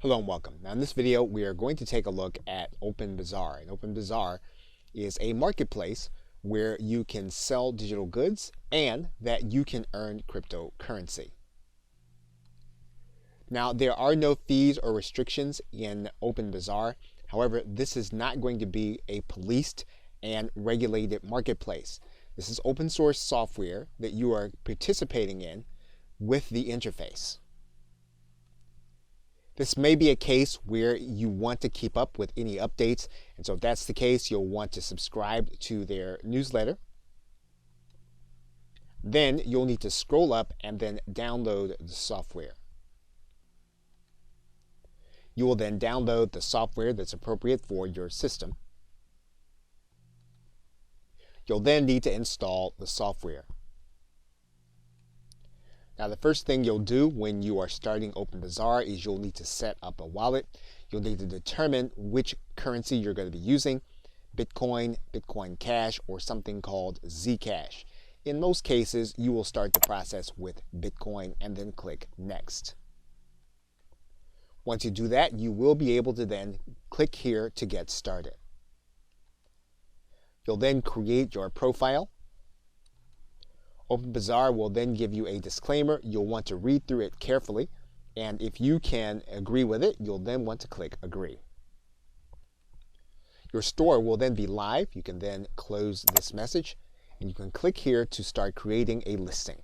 Hello and welcome. Now in this video we are going to take a look at OpenBazaar. And OpenBazaar is a marketplace where you can sell digital goods and that you can earn cryptocurrency. Now there are no fees or restrictions in OpenBazaar. However, this is not going to be a policed and regulated marketplace. This is open source software that you are participating in with the interface. This may be a case where you want to keep up with any updates, and so if that's the case, you'll want to subscribe to their newsletter. Then you'll need to scroll up and then download the software. You will then download the software that's appropriate for your system. You'll then need to install the software. Now the first thing you'll do when you are starting OpenBazaar is you'll need to set up a wallet. You'll need to determine which currency you're going to be using, Bitcoin, Bitcoin Cash, or something called Zcash. In most cases, you will start the process with Bitcoin and then click Next. Once you do that, you will be able to then click here to get started. You'll then create your profile. OpenBazaar will then give you a disclaimer. You'll want to read through it carefully, and if you can agree with it, you'll then want to click Agree. Your store will then be live. You can then close this message, and you can click here to start creating a listing.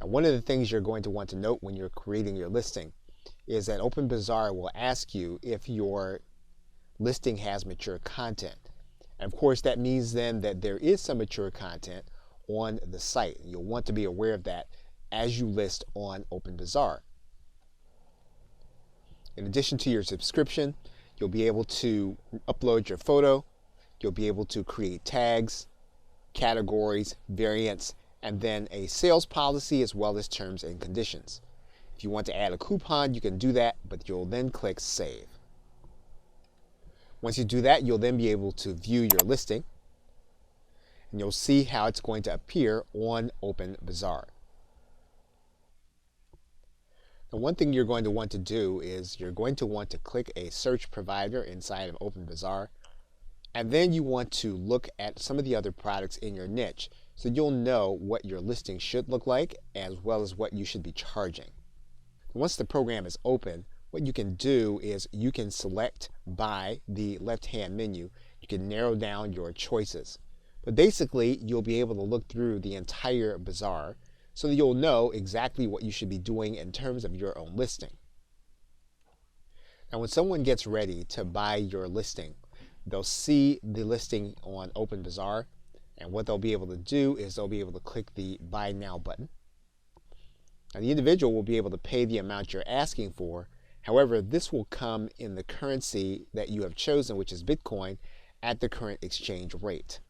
Now, one of the things you're going to want to note when you're creating your listing is that OpenBazaar will ask you if your listing has mature content. And of course, that means then that there is some mature content on the site. You'll want to be aware of that as you list on OpenBazaar. In addition to your subscription, you'll be able to upload your photo. You'll be able to create tags, categories, variants, and then a sales policy as well as terms and conditions. If you want to add a coupon, you can do that, but you'll then click Save. Once you do that, you'll then be able to view your listing, and you'll see how it's going to appear on OpenBazaar. Now, one thing you're going to want to do is you're going to want to click a search provider inside of OpenBazaar, and then you want to look at some of the other products in your niche so you'll know what your listing should look like as well as what you should be charging. Once the program is open, what you can do is you can select by the left-hand menu. You can narrow down your choices. But basically, you'll be able to look through the entire bazaar so that you'll know exactly what you should be doing in terms of your own listing. Now, when someone gets ready to buy your listing, they'll see the listing on OpenBazaar, and what they'll be able to do is they'll be able to click the Buy Now button. Now, the individual will be able to pay the amount you're asking for. However, this will come in the currency that you have chosen, which is Bitcoin, at the current exchange rate.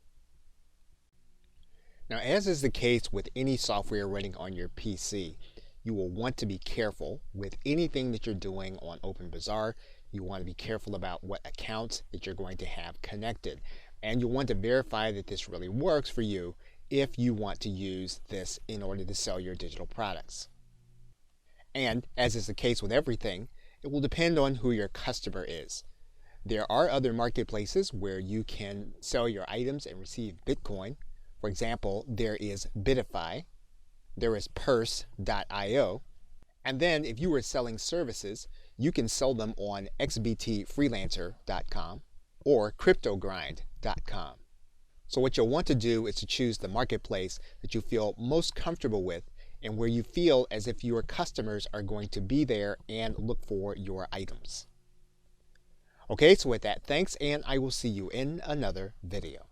Now, as is the case with any software running on your PC, you will want to be careful with anything that you're doing on OpenBazaar. You want to be careful about what accounts that you're going to have connected. And you'll want to verify that this really works for you if you want to use this in order to sell your digital products. And as is the case with everything, it will depend on who your customer is. There are other marketplaces where you can sell your items and receive Bitcoin. For example, there is Bitify, there is Purse.io, and then if you are selling services, you can sell them on xbtfreelancer.com or cryptogrind.com. So what you'll want to do is to choose the marketplace that you feel most comfortable with and where you feel as if your customers are going to be there and look for your items. Okay, so with that, thanks, and I will see you in another video.